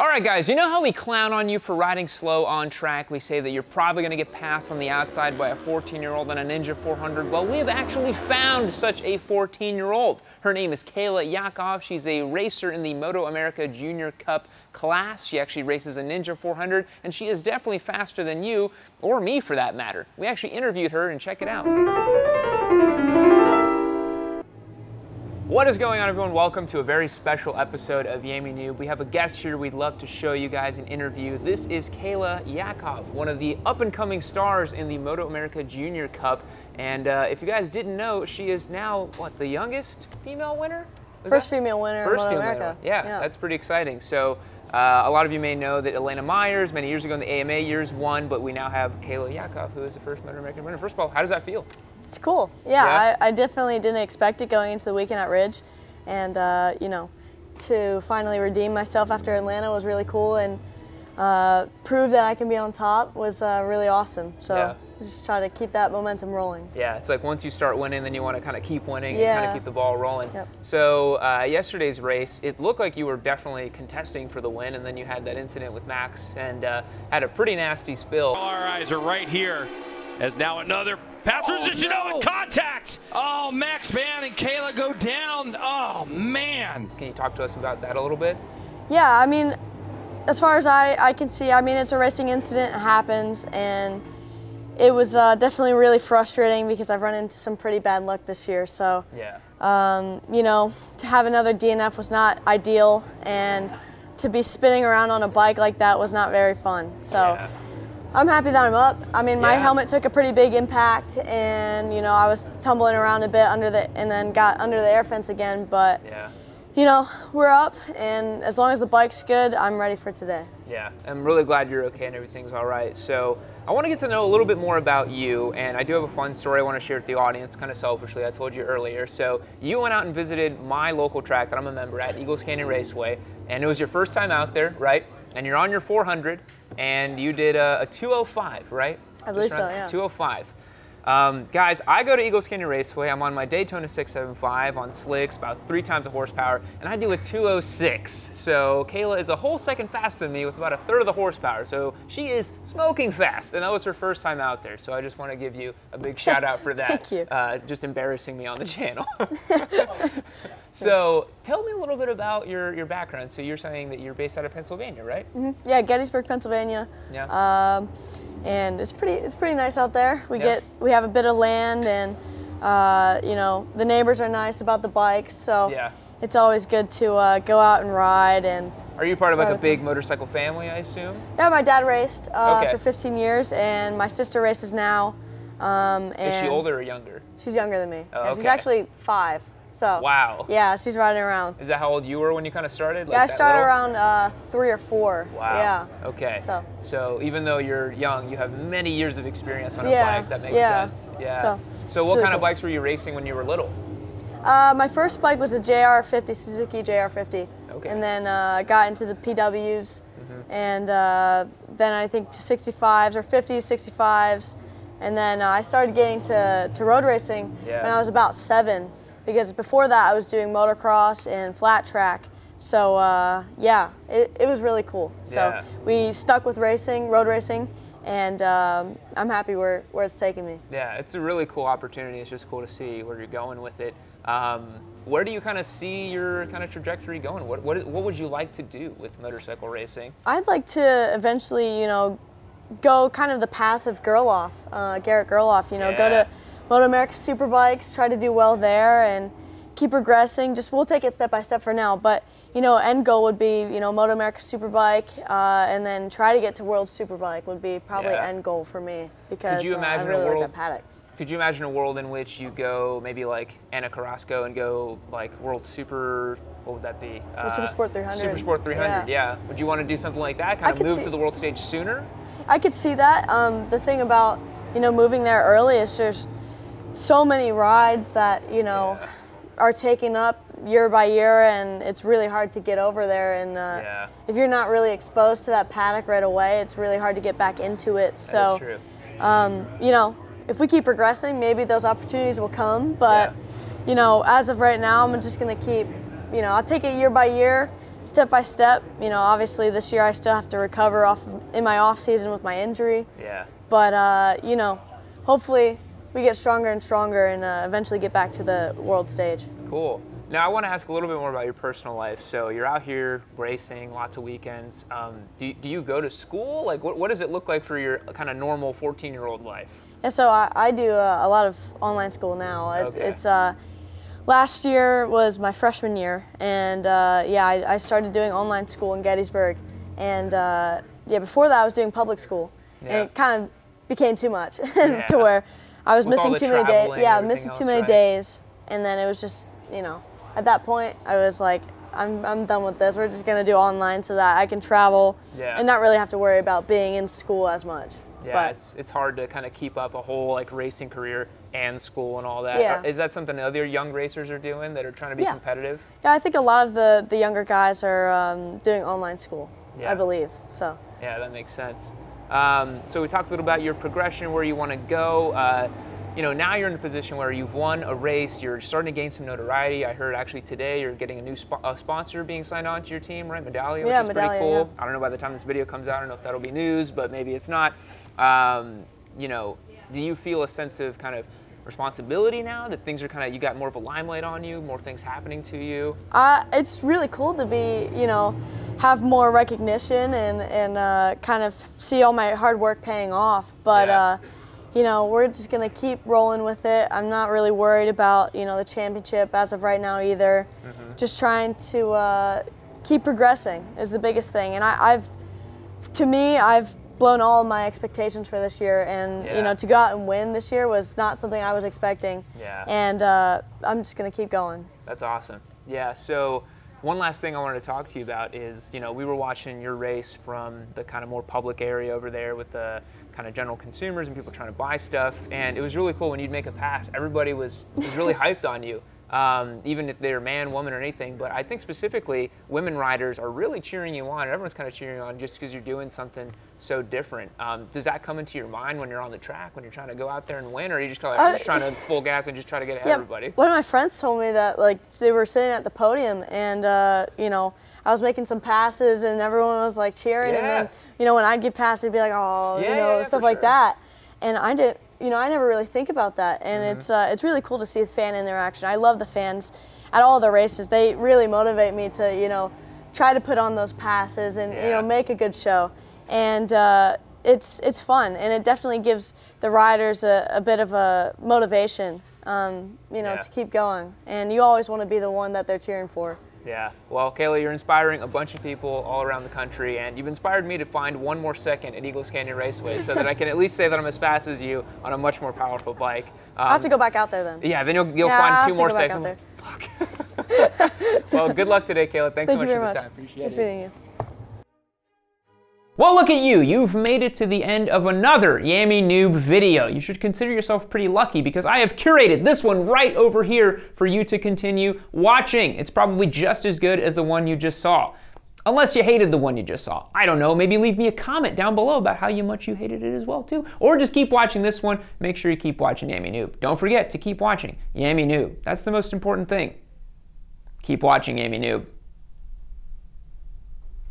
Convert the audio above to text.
All right, guys, you know how we clown on you for riding slow on track? We say that you're probably going to get passed on the outside by a 14-year-old on a Ninja 400. Well, we have actually found such a 14-year-old. Her name is Kayla Yakov. She's a racer in the Moto America Junior Cup class. She actually races a Ninja 400, and she is definitely faster than you, or me for that matter. We actually interviewed her, and check it out. What is going on, everyone? Welcome to a very special episode of Yami Noob. We have a guest here we'd love to show you guys an interview. This is Kayla Yakov, one of the up-and-coming stars in the Moto America Junior Cup. And if you guys didn't know, she is now, what, the youngest female winner? First female winner in Moto America. Yeah, that's pretty exciting. So a lot of you may know that Elena Myers, many years ago in the AMA years, won, but we now have Kayla Yakov, who is the first Moto American winner. First of all, how does that feel? It's cool. Yeah. I definitely didn't expect it going into the weekend at Ridge. And, you know, to finally redeem myself after Atlanta was really cool, and prove that I can be on top was really awesome. So just try to keep that momentum rolling. Yeah, it's like once you start winning, then you want to kind of keep winning and kind of keep the ball rolling. Yep. So yesterday's race, it looked like you were definitely contesting for the win, and then you had that incident with Max and had a pretty nasty spill. All our eyes are right here as now another pass position and contact. Oh, Max, man, and Kayla go down. Oh, man. Can you talk to us about that a little bit? Yeah, I mean, as far as I can see, I mean, it's a racing incident, it happens, and it was definitely really frustrating because I've run into some pretty bad luck this year. So, you know, to have another DNF was not ideal, and to be spinning around on a bike like that was not very fun. So. I'm happy that I'm up. I mean, my helmet took a pretty big impact, and you know, I was tumbling around a bit and then got under the air fence again. But you know, we're up, and as long as the bike's good, I'm ready for today. Yeah, I'm really glad you're okay and everything's all right. So I want to get to know a little bit more about you, and I do have a fun story I want to share with the audience, kind of selfishly. I told you earlier. So you went out and visited my local track that I'm a member at, Eagles Canyon Raceway, and it was your first time out there, right? And you're on your 400, and you did a 205, right? I believe so, yeah. 205. Guys, I go to Eagles Canyon Raceway. I'm on my Daytona 675 on slicks, about 3 times the horsepower, and I do a 206. So Kayla is a whole second faster than me with about 1/3 of the horsepower. So she is smoking fast, and that was her first time out there. So I just want to give you a big shout out for that. Thank you. Just embarrassing me on the channel. So tell me a little bit about your background. So you're saying that you're based out of Pennsylvania, right? Mm-hmm. Yeah, Gettysburg, Pennsylvania. Yeah. And it's pretty nice out there. We have a bit of land, and you know, the neighbors are nice about the bikes, so it's always good to go out and ride. And are you part of like a big motorcycle family, I assume? Yeah, my dad raced for 15 years, and my sister races now. Is she older or younger? She's younger than me. Oh, okay. She's actually 5. So wow. Yeah, she's riding around. Is that how old you were when you kind of started? Like I started around 3 or 4. Wow. Yeah. Okay. So even though you're young, you have many years of experience on a bike. That makes sense. Yeah. So what kind of bikes were you racing when you were little? My first bike was a JR50, Suzuki JR50. Okay. And then got into the PWs, and then I think to 65s or 50s, 65s, and then I started getting to road racing when I was about 7. Because before that, I was doing motocross and flat track. So yeah, it was really cool. So we stuck with racing, road racing, and I'm happy where it's taking me. Yeah, it's a really cool opportunity. It's just cool to see where you're going with it. Where do you kind of see your kind of trajectory going? What would you like to do with motorcycle racing? I'd like to eventually, you know, go kind of the path of Gerloff, Garrett Gerloff. You know, go to Moto America Superbikes, try to do well there, and keep progressing. Just we'll take it step by step for now, but you know, end goal would be, you know, Moto America Superbike, and then try to get to World Superbike would be probably end goal for me, because I really like that paddock. Could you imagine a world in which you go maybe like Anna Carrasco and go like World Super? What would that be? Super Sport 300. Super Sport 300. Yeah. Would you want to do something like that? Kind of move to the world stage sooner? I could see that. The thing about, you know, moving there early is there's so many rides that, you know, are taken up year by year, and it's really hard to get over there. And if you're not really exposed to that paddock right away, it's really hard to get back into it. So, that is true. you know, if we keep progressing, maybe those opportunities will come. But, you know, as of right now, I'm just going to keep, you know, I'll take it year by year, step by step. You know, obviously this year I still have to recover in my off season with my injury. Yeah. But you know, hopefully we get stronger and stronger and eventually get back to the world stage. Cool. Now I want to ask a little bit more about your personal life. So you're out here racing lots of weekends. Do you go to school? Like what does it look like for your kind of normal 14-year-old life? Yeah, so I do a lot of online school now. It's last year was my freshman year, and yeah, I started doing online school in Gettysburg, and yeah, before that I was doing public school, and it kind of became too much to where I was missing too many days. Yeah, missing too many days, and then it was just, you know, at that point I was like, I'm done with this. We're just gonna do online so that I can travel and not really have to worry about being in school as much. Yeah, it's hard to kind of keep up a whole like racing career and school and all that. Yeah. Is that something other young racers are doing that are trying to be competitive? Yeah, I think a lot of the younger guys are doing online school, I believe. So. Yeah, that makes sense. So we talked a little about your progression, where you want to go. You know, now you're in a position where you've won a race, you're starting to gain some notoriety. I heard actually today you're getting a new sponsor being signed on to your team, right? Medallia, which is pretty cool. I don't know by the time this video comes out, I don't know if that'll be news, but maybe it's not. You know, do you feel a sense of kind of responsibility now that things are kind of, you got more of a limelight on you, more things happening to you? It's really cool to be, you know, have more recognition and kind of see all my hard work paying off. But, you know, we're just going to keep rolling with it. I'm not really worried about, you know, the championship as of right now either. Just trying to keep progressing is the biggest thing. And I've blown all of my expectations for this year, and you know, to go out and win this year was not something I was expecting. And I'm just going to keep going. That's awesome. Yeah, so one last thing I wanted to talk to you about is, you know, we were watching your race from the kind of more public area over there with the kind of general consumers and people trying to buy stuff, and it was really cool when you'd make a pass. Everybody was really hyped on you, even if they're man, woman, or anything. But I think specifically women riders are really cheering you on, and everyone's kind of cheering you on just because you're doing something so different. Does that come into your mind when you're on the track, when you're trying to go out there and win, or are you just kind of like, I'm just trying to full gas and just try to get ahead of everybody? One of my friends told me that, like, they were sitting at the podium and, you know, I was making some passes and everyone was like cheering, and then, you know, when I'd get past, it'd be like, oh, you know, stuff like that. And I didn't, you know, I never really think about that, and it's really cool to see the fan interaction. I love the fans at all the races. They really motivate me to, you know, try to put on those passes and, you know, make a good show. And it's fun, and it definitely gives the riders a bit of a motivation, you know, to keep going. And you always want to be the one that they're cheering for. Yeah, well, Kayla, you're inspiring a bunch of people all around the country, and you've inspired me to find one more second at Eagles Canyon Raceway so that I can at least say that I'm as fast as you on a much more powerful bike. I'll have to go back out there then. Yeah, then you'll find 2 more seconds. Fuck. Well, good luck today, Kayla. Thanks so much for the time. Appreciate it. Nice meeting you. Well, look at you. You've made it to the end of another Yami Noob video. You should consider yourself pretty lucky because I have curated this one right over here for you to continue watching. It's probably just as good as the one you just saw. Unless you hated the one you just saw. I don't know, maybe leave me a comment down below about how much you hated it as well too. Or just keep watching this one. Make sure you keep watching Yami Noob. Don't forget to keep watching Yami Noob. That's the most important thing. Keep watching Yami Noob.